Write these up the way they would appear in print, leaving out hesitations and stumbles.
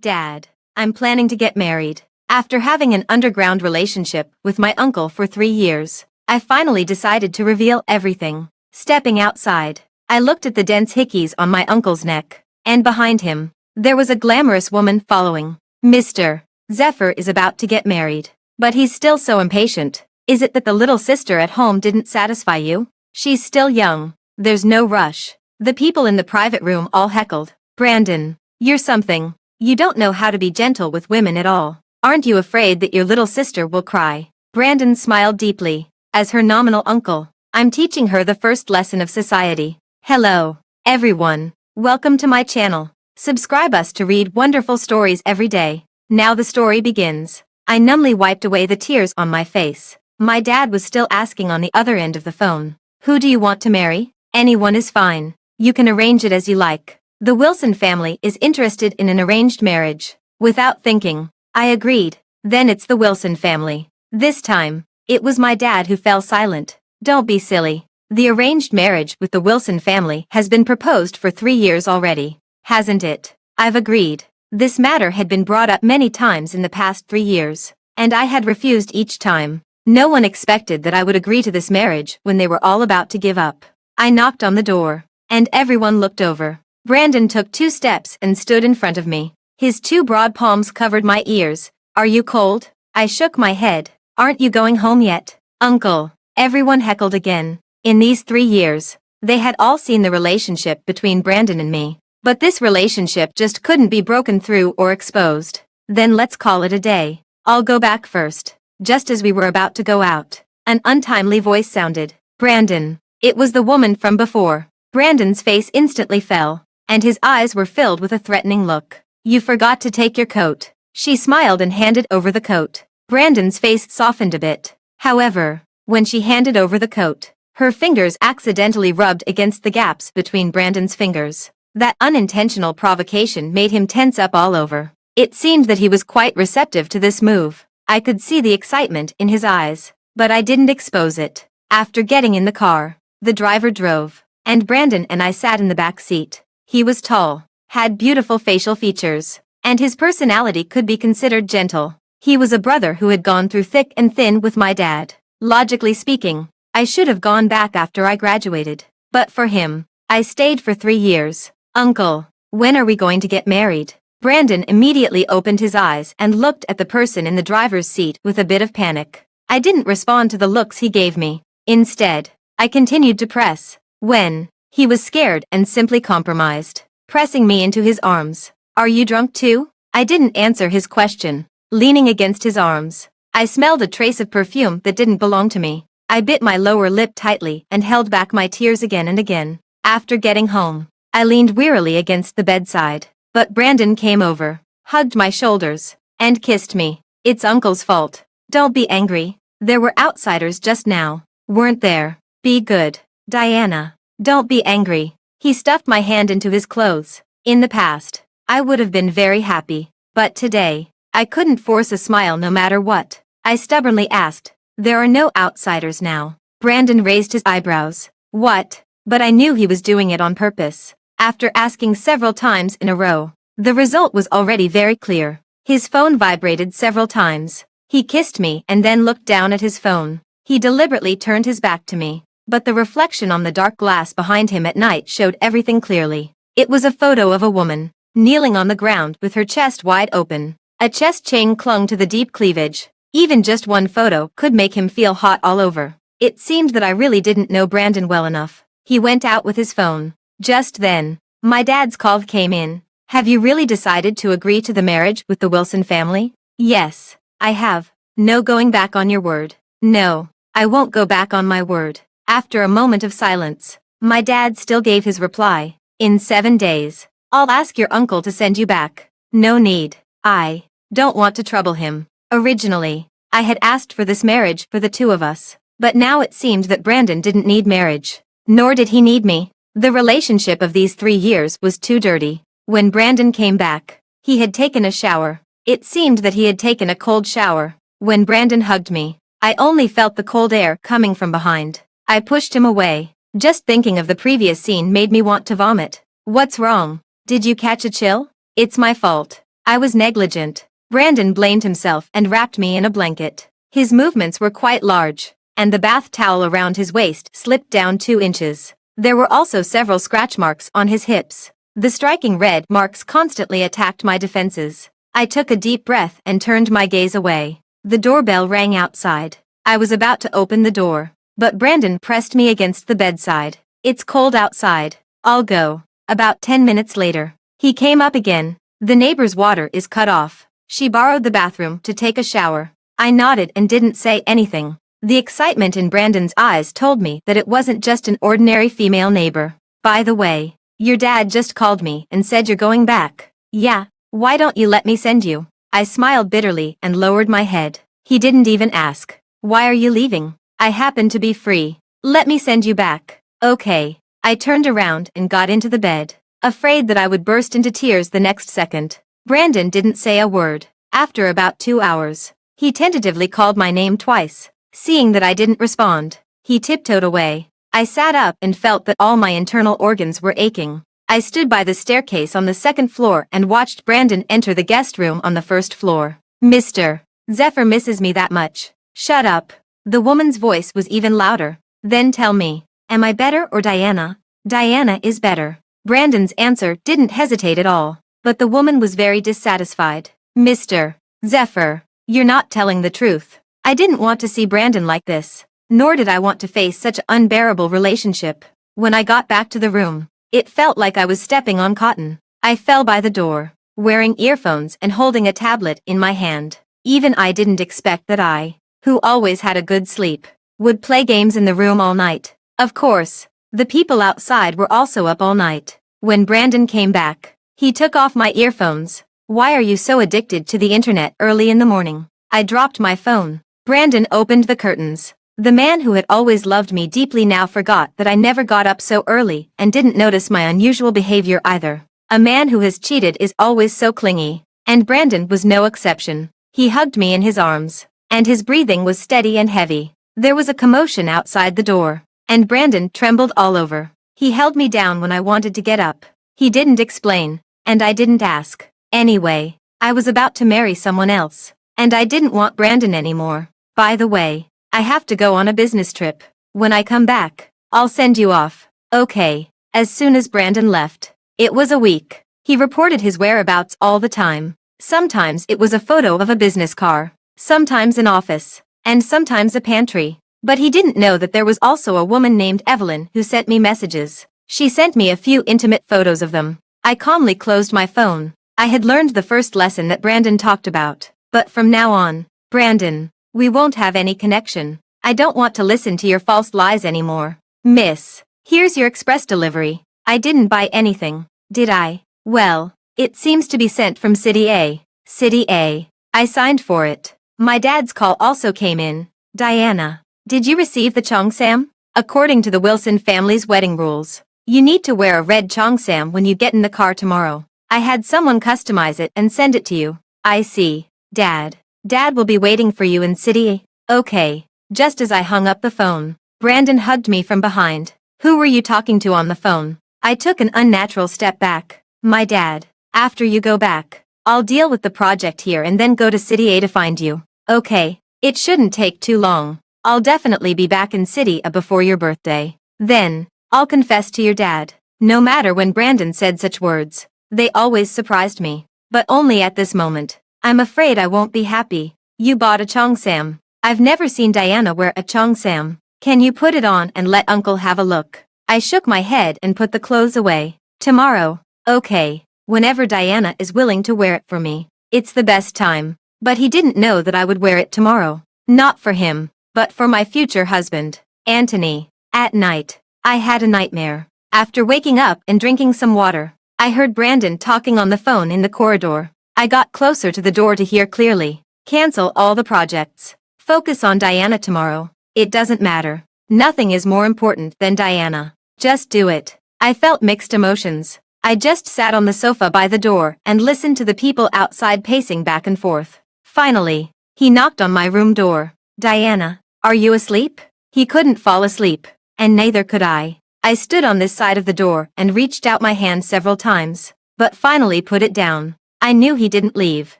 Dad, I'm planning to get married. After having an underground relationship with my uncle for 3 years, I finally decided to reveal everything. Stepping outside, I looked at the dense hickeys on my uncle's neck, and behind him, there was a glamorous woman following. Mr. Zephyr is about to get married, but he's still so impatient. Is it that the little sister at home didn't satisfy you? She's still young. There's no rush. The people in the private room all heckled. Brandon, you're something. You don't know how to be gentle with women at all. Aren't you afraid that your little sister will cry? Brandon smiled deeply. As her nominal uncle, I'm teaching her the first lesson of society. Hello, everyone. Welcome to my channel. Subscribe us to read wonderful stories every day. Now the story begins. I numbly wiped away the tears on my face. My dad was still asking on the other end of the phone. Who do you want to marry? Anyone is fine. You can arrange it as you like. The Wilson family is interested in an arranged marriage. Without thinking, I agreed. Then it's the Wilson family. This time, it was my dad who fell silent. Don't be silly. The arranged marriage with the Wilson family has been proposed for 3 years already. Hasn't it? I've agreed. This matter had been brought up many times in the past 3 years, and I had refused each time. No one expected that I would agree to this marriage when they were all about to give up. I knocked on the door, and everyone looked over. Brandon took 2 steps and stood in front of me. His 2 broad palms covered my ears. Are you cold? I shook my head. Aren't you going home yet? Uncle. Everyone heckled again. In these 3 years, they had all seen the relationship between Brandon and me. But this relationship just couldn't be broken through or exposed. Then let's call it a day. I'll go back first. Just as we were about to go out, an untimely voice sounded. Brandon. It was the woman from before. Brandon's face instantly fell, and his eyes were filled with a threatening look. You forgot to take your coat. She smiled and handed over the coat. Brandon's face softened a bit. However, when she handed over the coat, her fingers accidentally rubbed against the gaps between Brandon's fingers. That unintentional provocation made him tense up all over. It seemed that he was quite receptive to this move. I could see the excitement in his eyes, but I didn't expose it. After getting in the car, the driver drove, and Brandon and I sat in the back seat. He was tall, had beautiful facial features, and his personality could be considered gentle. He was a brother who had gone through thick and thin with my dad. Logically speaking, I should have gone back after I graduated. But for him, I stayed for 3 years. Uncle, when are we going to get married? Brandon immediately opened his eyes and looked at the person in the driver's seat with a bit of panic. I didn't respond to the looks he gave me. Instead, I continued to press. When? He was scared and simply compromised, pressing me into his arms. Are you drunk too? I didn't answer his question, leaning against his arms. I smelled a trace of perfume that didn't belong to me. I bit my lower lip tightly and held back my tears again and again. After getting home, I leaned wearily against the bedside, but Brandon came over, hugged my shoulders, and kissed me. It's Uncle's fault. Don't be angry. There were outsiders just now, weren't there? Be good. Diana, don't be angry. He stuffed my hand into his clothes. In the past, I would have been very happy, but today, I couldn't force a smile no matter what. I stubbornly asked, there are no outsiders now. Brandon raised his eyebrows. What? But I knew he was doing it on purpose. After asking several times in a row, the result was already very clear. His phone vibrated several times. He kissed me and then looked down at his phone. He deliberately turned his back to me, but the reflection on the dark glass behind him at night showed everything clearly. It was a photo of a woman, kneeling on the ground with her chest wide open. A chest chain clung to the deep cleavage. Even just one photo could make him feel hot all over. It seemed that I really didn't know Brandon well enough. He went out with his phone. Just then, my dad's call came in. Have you really decided to agree to the marriage with the Wilson family? Yes, I have. No going back on your word. No, I won't go back on my word. After a moment of silence, my dad still gave his reply. In 7 days, I'll ask your uncle to send you back. No need. I don't want to trouble him. Originally, I had asked for this marriage for the 2 of us, but now it seemed that Brandon didn't need marriage. Nor did he need me. The relationship of these 3 years was too dirty. When Brandon came back, he had taken a shower. It seemed that he had taken a cold shower. When Brandon hugged me, I only felt the cold air coming from behind. I pushed him away. Just thinking of the previous scene made me want to vomit. What's wrong? Did you catch a chill? It's my fault. I was negligent. Brandon blamed himself and wrapped me in a blanket. His movements were quite large, and the bath towel around his waist slipped down 2 inches. There were also several scratch marks on his hips. The striking red marks constantly attacked my defenses. I took a deep breath and turned my gaze away. The doorbell rang outside. I was about to open the door, but Brandon pressed me against the bedside. "It's cold outside. I'll go." About 10 minutes later, he came up again. "The neighbor's water is cut off. She borrowed the bathroom to take a shower." I nodded and didn't say anything. The excitement in Brandon's eyes told me that it wasn't just an ordinary female neighbor. "By the way, your dad just called me and said you're going back." "Yeah, why don't you let me send you?" I smiled bitterly and lowered my head. He didn't even ask. "Why are you leaving?" "I happen to be free. Let me send you back." "Okay." I turned around and got into the bed, afraid that I would burst into tears the next second. Brandon didn't say a word. After about 2 hours, he tentatively called my name twice. Seeing that I didn't respond, he tiptoed away. I sat up and felt that all my internal organs were aching. I stood by the staircase on the 2nd floor and watched Brandon enter the guest room on the 1st floor. "Mr. Zephyr misses me that much." "Shut up." The woman's voice was even louder. "Then tell me, am I better or Diana?" "Diana is better." Brandon's answer didn't hesitate at all, but the woman was very dissatisfied. "Mr. Zephyr, you're not telling the truth." I didn't want to see Brandon like this, nor did I want to face such an unbearable relationship. When I got back to the room, it felt like I was stepping on cotton. I fell by the door, wearing earphones and holding a tablet in my hand. Even I didn't expect that I, who always had a good sleep, would play games in the room all night. Of course, the people outside were also up all night. When Brandon came back, he took off my earphones. "Why are you so addicted to the internet early in the morning?" I dropped my phone. Brandon opened the curtains. The man who had always loved me deeply now forgot that I never got up so early and didn't notice my unusual behavior either. A man who has cheated is always so clingy, and Brandon was no exception. He hugged me in his arms, and his breathing was steady and heavy. There was a commotion outside the door, and Brandon trembled all over. He held me down when I wanted to get up. He didn't explain, and I didn't ask. Anyway, I was about to marry someone else, and I didn't want Brandon anymore. "By the way, I have to go on a business trip. When I come back, I'll send you off." "Okay." As soon as Brandon left, it was a week. He reported his whereabouts all the time. Sometimes it was a photo of a business car, sometimes an office, and sometimes a pantry. But he didn't know that there was also a woman named Evelyn who sent me messages. She sent me a few intimate photos of them. I calmly closed my phone. I had learned the first lesson that Brandon talked about. But from now on, Brandon, we won't have any connection. I don't want to listen to your false lies anymore. "Miss, here's your express delivery." I didn't buy anything, did I? "Well, it seems to be sent from City A." City A. I signed for it. My dad's call also came in. "Diana, did you receive the cheongsam? According to the Wilson family's wedding rules, you need to wear a red cheongsam when you get in the car tomorrow. I had someone customize it and send it to you." "I see. Dad. Dad will be waiting for you in City A." "Okay." Just as I hung up the phone, Brandon hugged me from behind. "Who were you talking to on the phone?" I took an unnatural step back. "My dad." "After you go back, I'll deal with the project here and then go to City A to find you." "Okay. It shouldn't take too long. I'll definitely be back in City A before your birthday. Then, I'll confess to your dad." No matter when Brandon said such words, they always surprised me. But only at this moment. "I'm afraid I won't be happy." "You bought a cheongsam. I've never seen Diana wear a cheongsam. Can you put it on and let Uncle have a look?" I shook my head and put the clothes away. "Tomorrow." "Okay. Whenever Diana is willing to wear it for me. It's the best time." But he didn't know that I would wear it tomorrow. Not for him, but for my future husband, Anthony. At night, I had a nightmare. After waking up and drinking some water, I heard Brandon talking on the phone in the corridor. I got closer to the door to hear clearly. "Cancel all the projects. Focus on Diana tomorrow. It doesn't matter. Nothing is more important than Diana. Just do it." I felt mixed emotions. I just sat on the sofa by the door and listened to the people outside pacing back and forth. Finally, he knocked on my room door. "Diana, are you asleep?" He couldn't fall asleep, and neither could I. I stood on this side of the door and reached out my hand several times, but finally put it down. I knew he didn't leave.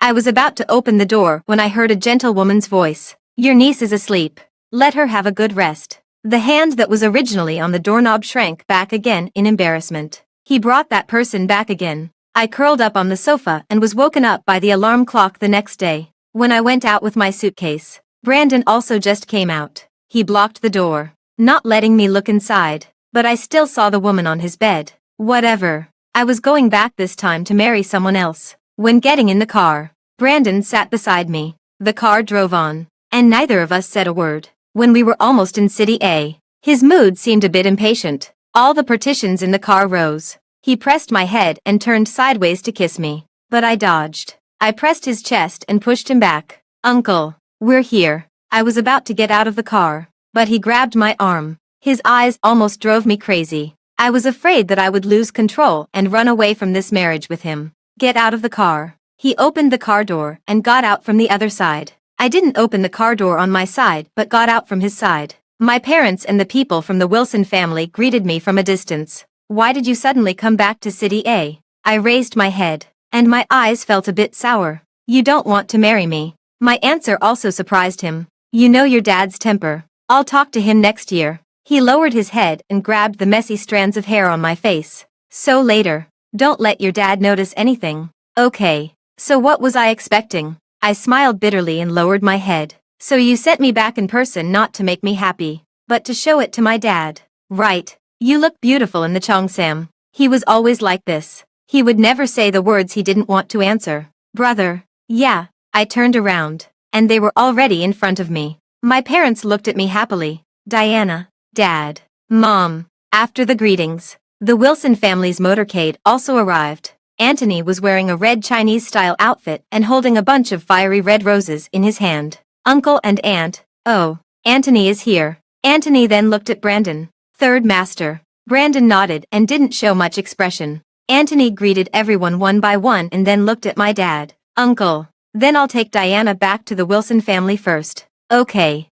I was about to open the door when I heard a gentle woman's voice. Your niece is asleep. Let her have a good rest. The hand that was originally on the doorknob shrank back again in embarrassment. He brought that person back again. I curled up on the sofa and was woken up by the alarm clock the next day. When I went out with my suitcase, Brandon also just came out. He blocked the door, not letting me look inside, but I still saw the woman on his bed. Whatever. I was going back this time to marry someone else. When getting in the car, Brandon sat beside me. The car drove on, and neither of us said a word. When we were almost in City A, his mood seemed a bit impatient. All the partitions in the car rose. He pressed my head and turned sideways to kiss me, but I dodged. I pressed his chest and pushed him back. Uncle, we're here. I was about to get out of the car, but he grabbed my arm. His eyes almost drove me crazy. I was afraid that I would lose control and run away from this marriage with him. Get out of the car. He opened the car door and got out from the other side. I didn't open the car door on my side but got out from his side. My parents and the people from the Wilson family greeted me from a distance. Why did you suddenly come back to City A? I raised my head, and my eyes felt a bit sour. You don't want to marry me. My answer also surprised him. You know your dad's temper. I'll talk to him next year. He lowered his head and grabbed the messy strands of hair on my face. So later. Don't let your dad notice anything. Okay. So what was I expecting? I smiled bitterly and lowered my head. So you sent me back in person not to make me happy, but to show it to my dad. Right. You look beautiful in the cheongsam. He was always like this. He would never say the words he didn't want to answer. Brother. Yeah. I turned around, and they were already in front of me. My parents looked at me happily. Diana, Dad, Mom. After the greetings, the Wilson family's motorcade also arrived. Anthony was wearing a red Chinese-style outfit and holding a bunch of fiery red roses in his hand. Uncle and Aunt. Oh, Anthony is here. Anthony then looked at Brandon. Third master. Brandon nodded and didn't show much expression. Anthony greeted everyone one by one and then looked at my dad. Uncle. Then I'll take Diana back to the Wilson family first. Okay.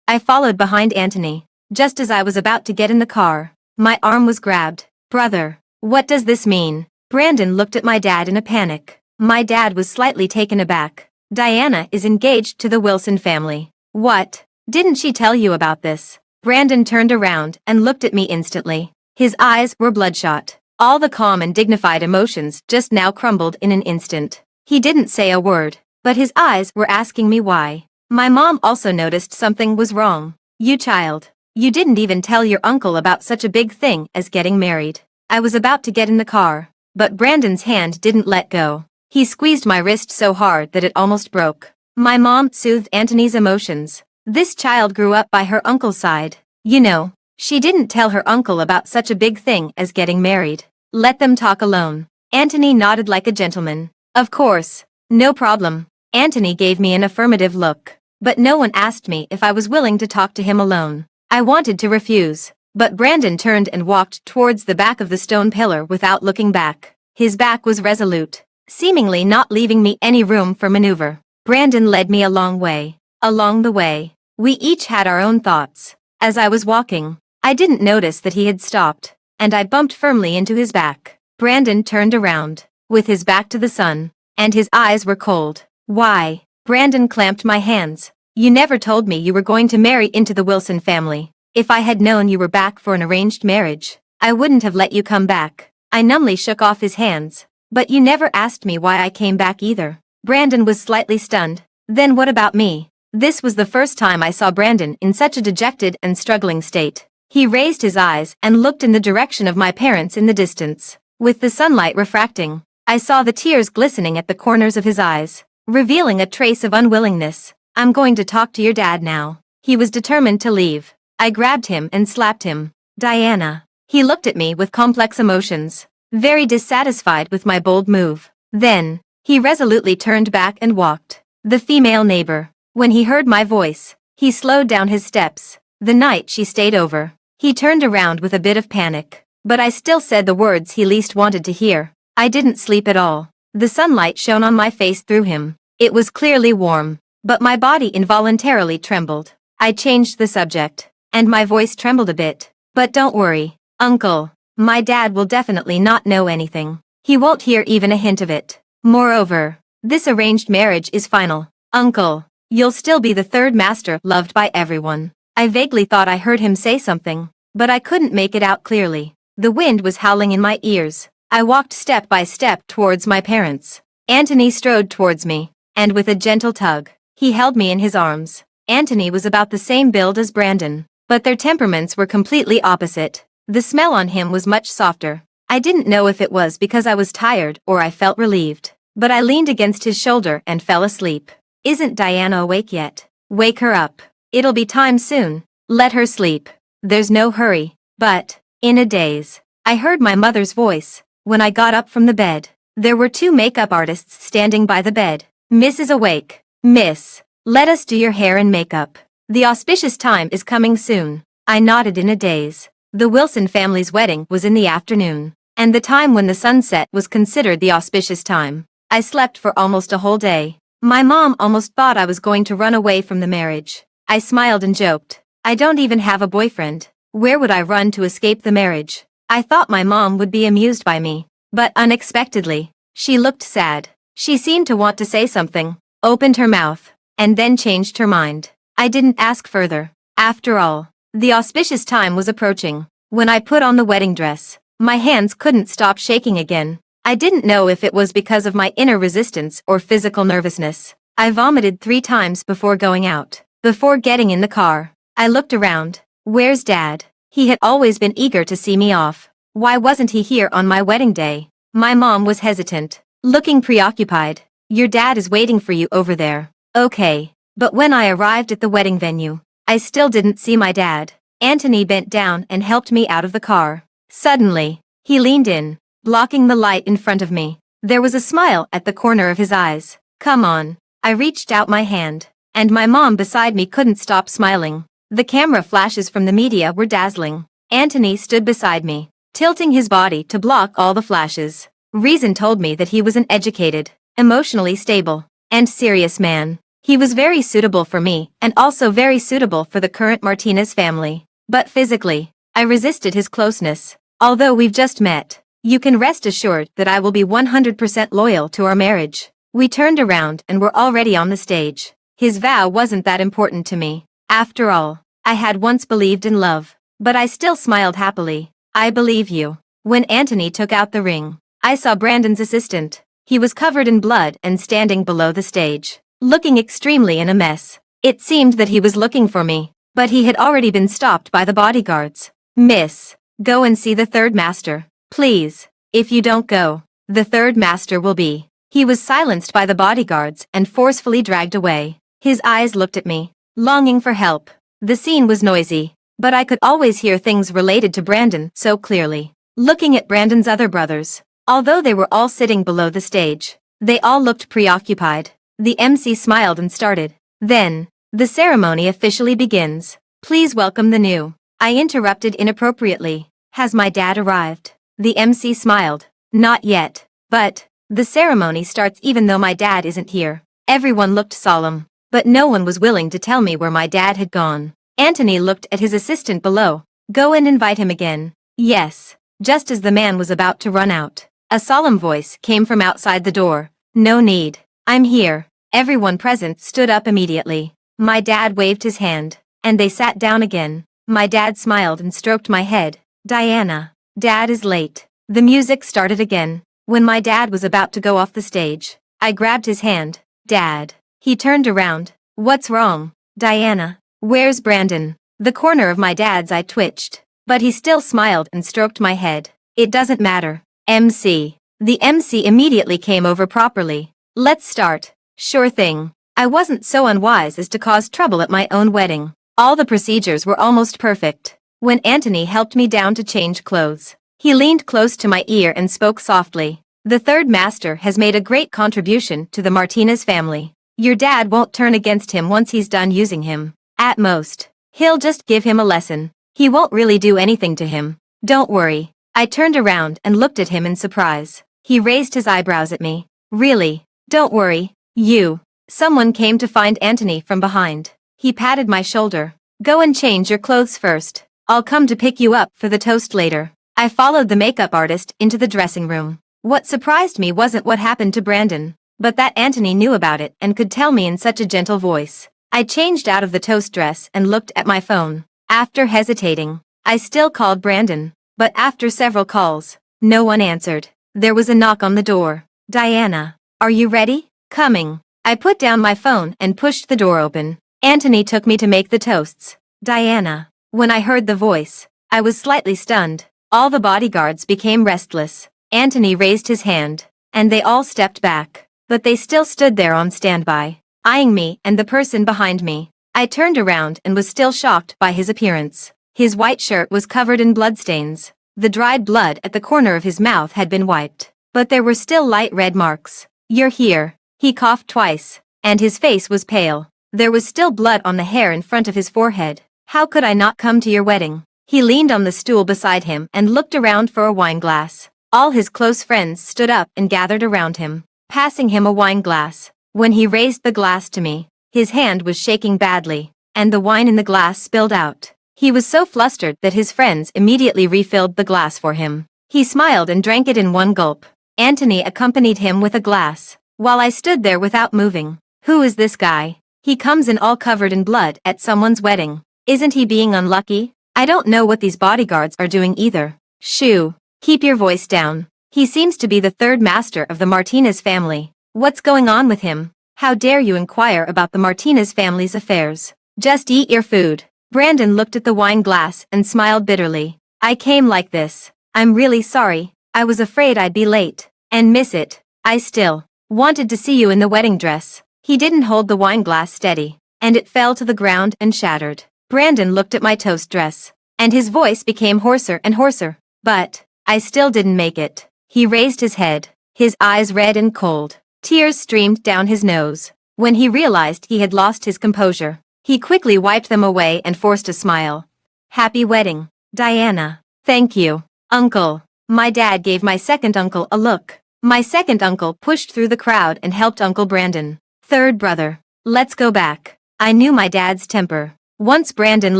I followed behind Anthony. Just as I was about to get in the car, my arm was grabbed. Brother. What does this mean? Brandon looked at my dad in a panic. My dad was slightly taken aback. Diana is engaged to the Wilson family. What? Didn't she tell you about this? Brandon turned around and looked at me instantly. His eyes were bloodshot. All the calm and dignified emotions just now crumbled in an instant. He didn't say a word, but his eyes were asking me why. My mom also noticed something was wrong. You child. You didn't even tell your uncle about such a big thing as getting married. I was about to get in the car, but Brandon's hand didn't let go. He squeezed my wrist so hard that it almost broke. My mom soothed Anthony's emotions. This child grew up by her uncle's side. You know, she didn't tell her uncle about such a big thing as getting married. Let them talk alone. Anthony nodded like a gentleman. Of course. No problem. Anthony gave me an affirmative look. But no one asked me if I was willing to talk to him alone. I wanted to refuse, but Brandon turned and walked towards the back of the stone pillar without looking back. His back was resolute, seemingly not leaving me any room for maneuver. Brandon led me a long way. Along the way, we each had our own thoughts. As I was walking, I didn't notice that he had stopped, and I bumped firmly into his back. Brandon turned around, with his back to the sun, and his eyes were cold. Why? Brandon clamped my hands. You never told me you were going to marry into the Wilson family. If I had known you were back for an arranged marriage, I wouldn't have let you come back. I numbly shook off his hands. But you never asked me why I came back either. Brandon was slightly stunned. Then what about me? This was the first time I saw Brandon in such a dejected and struggling state. He raised his eyes and looked in the direction of my parents in the distance. With the sunlight refracting, I saw the tears glistening at the corners of his eyes, revealing a trace of unwillingness. I'm going to talk to your dad now. He was determined to leave. I grabbed him and slapped him. Diana. He looked at me with complex emotions, very dissatisfied with my bold move. Then, he resolutely turned back and walked. The female neighbor. When he heard my voice, he slowed down his steps. The night she stayed over. He turned around with a bit of panic, but I still said the words he least wanted to hear. I didn't sleep at all. The sunlight shone on my face through him. It was clearly warm, but my body involuntarily trembled. I changed the subject, and my voice trembled a bit. But don't worry, Uncle. My dad will definitely not know anything. He won't hear even a hint of it. Moreover, this arranged marriage is final. Uncle, you'll still be the third master loved by everyone. I vaguely thought I heard him say something, but I couldn't make it out clearly. The wind was howling in my ears. I walked step by step towards my parents. Anthony strode towards me, and with a gentle tug, he held me in his arms. Anthony was about the same build as Brandon, but their temperaments were completely opposite. The smell on him was much softer. I didn't know if it was because I was tired or I felt relieved, but I leaned against his shoulder and fell asleep. Isn't Diana awake yet? Wake her up. It'll be time soon. Let her sleep. There's no hurry. But, in a daze, I heard my mother's voice. When I got up from the bed, there were two makeup artists standing by the bed. Miss is awake. Miss, let us do your hair and makeup. The auspicious time is coming soon. I nodded in a daze. The Wilson family's wedding was in the afternoon, and the time when the sun set was considered the auspicious time. I slept for almost a whole day. My mom almost thought I was going to run away from the marriage. I smiled and joked. I don't even have a boyfriend. Where would I run to escape the marriage? I thought my mom would be amused by me, but unexpectedly, she looked sad. She seemed to want to say something, opened her mouth, and then changed her mind. I didn't ask further. After all, the auspicious time was approaching. When I put on the wedding dress, my hands couldn't stop shaking again. I didn't know if it was because of my inner resistance or physical nervousness. I vomited 3 times before going out. Before getting in the car, I looked around. Where's Dad? He had always been eager to see me off. Why wasn't he here on my wedding day? My mom was hesitant, looking preoccupied. Your dad is waiting for you over there. Okay. But when I arrived at the wedding venue, I still didn't see my dad. Anthony bent down and helped me out of the car. Suddenly, he leaned in, blocking the light in front of me. There was a smile at the corner of his eyes. Come on. I reached out my hand, and my mom beside me couldn't stop smiling. The camera flashes from the media were dazzling. Anthony stood beside me, tilting his body to block all the flashes. Reason told me that he was an educated, emotionally stable, and serious man. He was very suitable for me and also very suitable for the current Martinez family. But physically, I resisted his closeness. Although we've just met, you can rest assured that I will be 100% loyal to our marriage. We turned around and were already on the stage. His vow wasn't that important to me. After all, I had once believed in love, but I still smiled happily. I believe you. When Anthony took out the ring, I saw Brandon's assistant. He was covered in blood and standing below the stage, looking extremely in a mess. It seemed that he was looking for me, but he had already been stopped by the bodyguards. Miss, go and see the third master, please. If you don't go, the third master will be. He was silenced by the bodyguards and forcefully dragged away. His eyes looked at me, longing for help. The scene was noisy, but I could always hear things related to Brandon so clearly. Looking at Brandon's other brothers, although they were all sitting below the stage, they all looked preoccupied. The MC smiled and started. Then, the ceremony officially begins. Please welcome the new. I interrupted inappropriately. Has my dad arrived? The MC smiled. Not yet. But, the ceremony starts even though my dad isn't here. Everyone looked solemn, but no one was willing to tell me where my dad had gone. Anthony looked at his assistant below. Go and invite him again. Yes. Just as the man was about to run out, a solemn voice came from outside the door. No need. I'm here. Everyone present stood up immediately. My dad waved his hand, and they sat down again. My dad smiled and stroked my head. Diana, Dad is late. The music started again. When my dad was about to go off the stage, I grabbed his hand. Dad. He turned around. What's wrong? Diana. Where's Brandon? The corner of my dad's eye twitched, but he still smiled and stroked my head. It doesn't matter. MC. The MC immediately came over properly. Let's start. Sure thing. I wasn't so unwise as to cause trouble at my own wedding. All the procedures were almost perfect. When Anthony helped me down to change clothes, he leaned close to my ear and spoke softly. The third master has made a great contribution to the Martinez family. Your dad won't turn against him once he's done using him. At most, he'll just give him a lesson. He won't really do anything to him. Don't worry. I turned around and looked at him in surprise. He raised his eyebrows at me. Really? Don't worry. You. Someone came to find Anthony from behind. He patted my shoulder. Go and change your clothes first. I'll come to pick you up for the toast later. I followed the makeup artist into the dressing room. What surprised me wasn't what happened to Brandon, but that Anthony knew about it and could tell me in such a gentle voice. I changed out of the toast dress and looked at my phone. After hesitating, I still called Brandon, but after several calls, no one answered. There was a knock on the door. "Diana, are you ready?" "Coming." I put down my phone and pushed the door open. Anthony took me to make the toasts. "Diana." When I heard the voice, I was slightly stunned. All the bodyguards became restless. Anthony raised his hand, and they all stepped back, but they still stood there on standby, eyeing me and the person behind me. I turned around and was still shocked by his appearance. His white shirt was covered in bloodstains. The dried blood at the corner of his mouth had been wiped, but there were still light red marks. "You're here." He coughed twice, and his face was pale. There was still blood on the hair in front of his forehead. "How could I not come to your wedding?" He leaned on the stool beside him and looked around for a wine glass. All his close friends stood up and gathered around him, passing him a wine glass. When he raised the glass to me, his hand was shaking badly, and the wine in the glass spilled out. He was so flustered that his friends immediately refilled the glass for him. He smiled and drank it in one gulp. Anthony accompanied him with a glass, while I stood there without moving. Who is this guy? He comes in all covered in blood at someone's wedding. Isn't he being unlucky? I don't know what these bodyguards are doing either. Shoo. Keep your voice down. He seems to be the third master of the Martinez family. What's going on with him? How dare you inquire about the Martinez family's affairs? Just eat your food. Brandon looked at the wine glass and smiled bitterly. I came like this. I'm really sorry. I was afraid I'd be late and miss it. I still wanted to see you in the wedding dress. He didn't hold the wine glass steady, and it fell to the ground and shattered. Brandon looked at my toast dress, and his voice became hoarser and hoarser. But I still didn't make it. He raised his head, his eyes red and cold. Tears streamed down his nose. When he realized he had lost his composure, he quickly wiped them away and forced a smile. "Happy wedding, Diana." "Thank you, Uncle." My dad gave my second uncle a look. My second uncle pushed through the crowd and helped Uncle Brandon. "Third brother, let's go back." I knew my dad's temper. Once Brandon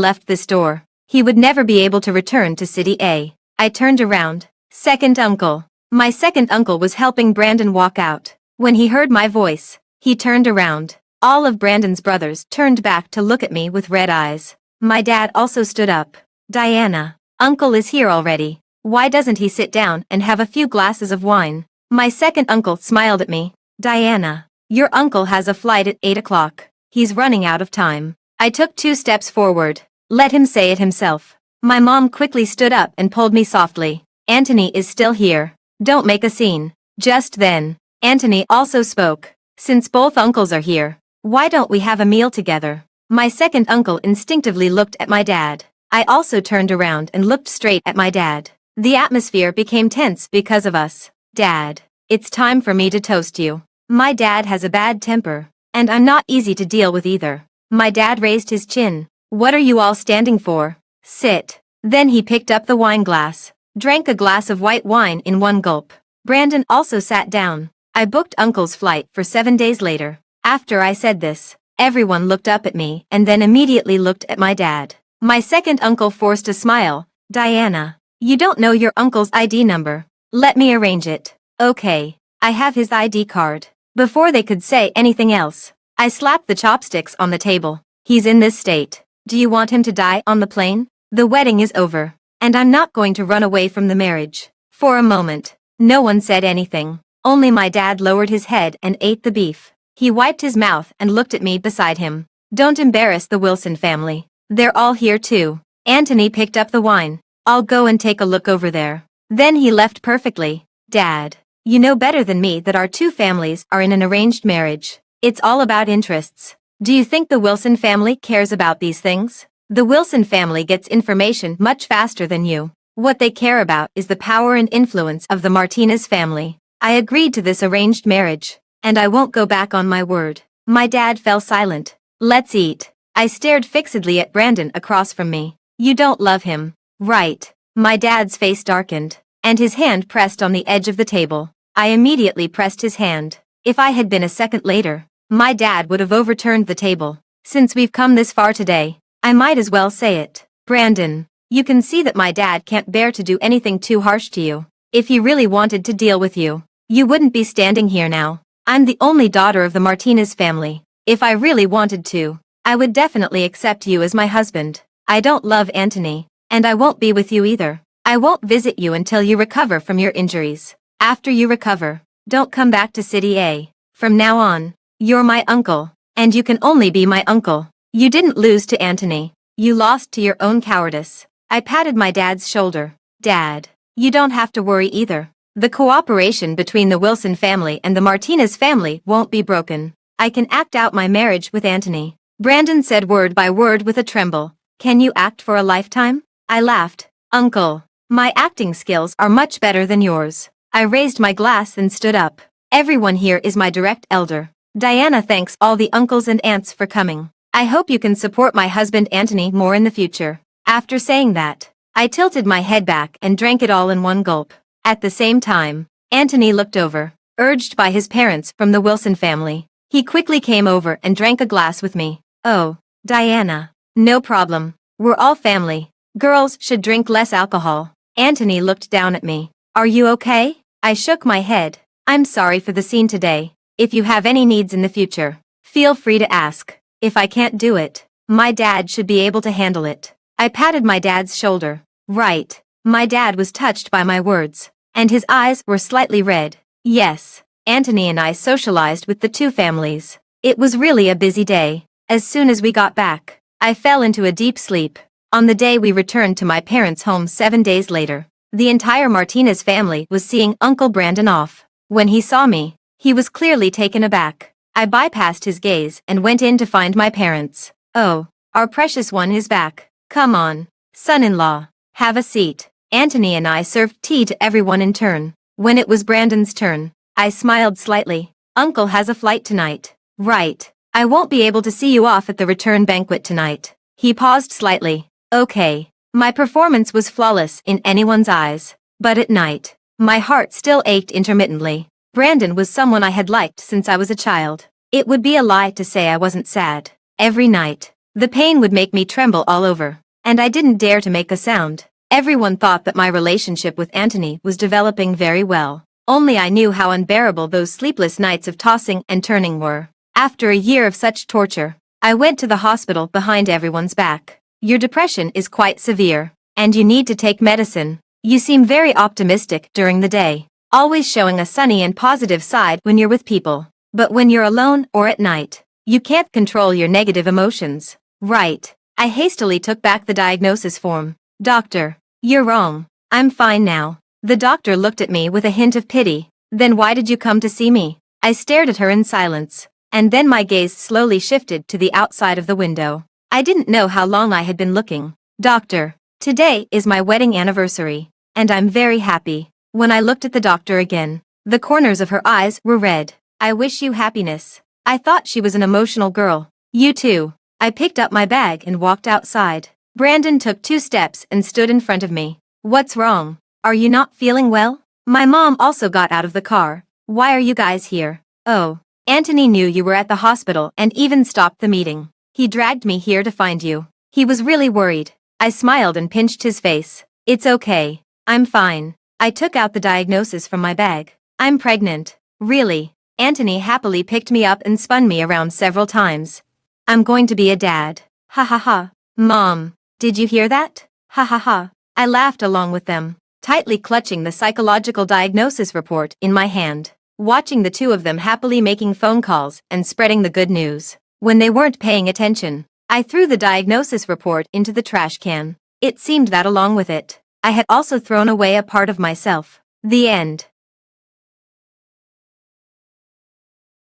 left this door, he would never be able to return to City A. I turned around. "Second uncle." My second uncle was helping Brandon walk out. When he heard my voice, he turned around. All of Brandon's brothers turned back to look at me with red eyes. My dad also stood up. "Diana, Uncle is here already. Why doesn't he sit down and have a few glasses of wine?" My second uncle smiled at me. "Diana, your uncle has a flight at 8 o'clock. He's running out of time." I took 2 steps forward. "Let him say it himself." My mom quickly stood up and pulled me softly. "Anthony is still here. Don't make a scene." Just then, Anthony also spoke. "Since both uncles are here, why don't we have a meal together?" My second uncle instinctively looked at my dad. I also turned around and looked straight at my dad. The atmosphere became tense because of us. "Dad, it's time for me to toast you." My dad has a bad temper, and I'm not easy to deal with either. My dad raised his chin. "What are you all standing for? Sit." Then he picked up the wine glass, drank a glass of white wine in one gulp. Brandon also sat down. I booked Uncle's flight for 7 days later. After I said this, everyone looked up at me and then immediately looked at my dad. My second uncle forced a smile. "Diana, you don't know your uncle's ID number. Let me arrange it." "Okay, I have his ID card." Before they could say anything else, I slapped the chopsticks on the table. "He's in this state. Do you want him to die on the plane? The wedding is over, and I'm not going to run away from the marriage." For a moment, no one said anything. Only my dad lowered his head and ate the beef. He wiped his mouth and looked at me beside him. "Don't embarrass the Wilson family. They're all here too." Anthony picked up the wine. "I'll go and take a look over there." Then he left perfectly. "Dad, you know better than me that our two families are in an arranged marriage. It's all about interests. Do you think the Wilson family cares about these things? The Wilson family gets information much faster than you. What they care about is the power and influence of the Martinez family. I agreed to this arranged marriage, and I won't go back on my word." My dad fell silent. "Let's eat." I stared fixedly at Brandon across from me. "You don't love him, right?" My dad's face darkened, and his hand pressed on the edge of the table. I immediately pressed his hand. If I had been a second later, my dad would have overturned the table. "Since we've come this far today, I might as well say it. Brandon, you can see that my dad can't bear to do anything too harsh to you. If he really wanted to deal with you, you wouldn't be standing here now. I'm the only daughter of the Martinez family. If I really wanted to, I would definitely accept you as my husband. I don't love Anthony, and I won't be with you either. I won't visit you until you recover from your injuries. After you recover, don't come back to City A. From now on, you're my uncle, and you can only be my uncle. You didn't lose to Anthony. You lost to your own cowardice. I patted my dad's shoulder. Dad, you don't have to worry either. The cooperation between the Wilson family and the Martinez family won't be broken. I can act out my marriage with Anthony. Brandon said word by word with a tremble. Can you act for a lifetime? I laughed. Uncle, my acting skills are much better than yours. I raised my glass and stood up. Everyone here is my direct elder. Diana thanks all the uncles and aunts for coming. I hope you can support my husband Anthony more in the future. After saying that, I tilted my head back and drank it all in one gulp. At the same time, Anthony looked over, urged by his parents from the Wilson family. He quickly came over and drank a glass with me. Oh, Diana. No problem. We're all family. Girls should drink less alcohol. Anthony looked down at me. Are you okay? I shook my head. I'm sorry for the scene today. If you have any needs in the future, feel free to ask. If I can't do it, my dad should be able to handle it. I patted my dad's shoulder. Right. My dad was touched by my words, and his eyes were slightly red. Yes, Anthony and I socialized with the two families. It was really a busy day. As soon as we got back, I fell into a deep sleep. On the day we returned to my parents' home 7 days later, the entire Martinez family was seeing Uncle Brandon off. When he saw me, he was clearly taken aback. I bypassed his gaze and went in to find my parents. Oh, our precious one is back. Come on, son-in-law, have a seat. Anthony and I served tea to everyone in turn. When it was Brandon's turn, I smiled slightly. Uncle has a flight tonight. Right. I won't be able to see you off at the return banquet tonight. He paused slightly. Okay. My performance was flawless in anyone's eyes. But at night, my heart still ached intermittently. Brandon was someone I had liked since I was a child. It would be a lie to say I wasn't sad. Every night, the pain would make me tremble all over, and I didn't dare to make a sound. Everyone thought that my relationship with Anthony was developing very well. Only I knew how unbearable those sleepless nights of tossing and turning were. After a year of such torture, I went to the hospital behind everyone's back. Your depression is quite severe, and you need to take medicine. You seem very optimistic during the day, always showing a sunny and positive side when you're with people. But when you're alone or at night, you can't control your negative emotions. Right. I hastily took back the diagnosis form. Doctor, you're wrong. I'm fine now. The doctor looked at me with a hint of pity. Then why did you come to see me? I stared at her in silence, and then my gaze slowly shifted to the outside of the window. I didn't know how long I had been looking. Doctor, today is my wedding anniversary, and I'm very happy. When I looked at the doctor again, the corners of her eyes were red. I wish you happiness. I thought she was an emotional girl. You too. I picked up my bag and walked outside. Brandon took 2 steps and stood in front of me. What's wrong? Are you not feeling well? My mom also got out of the car. Why are you guys here? Oh, Anthony knew you were at the hospital and even stopped the meeting. He dragged me here to find you. He was really worried. I smiled and pinched his face. It's okay. I'm fine. I took out the diagnosis from my bag. I'm pregnant. Really? Anthony happily picked me up and spun me around several times. I'm going to be a dad. Ha ha ha. Mom, did you hear that? Ha ha ha. I laughed along with them, tightly clutching the psychological diagnosis report in my hand, watching the two of them happily making phone calls and spreading the good news. When they weren't paying attention, I threw the diagnosis report into the trash can. It seemed that along with it, I had also thrown away a part of myself. The end.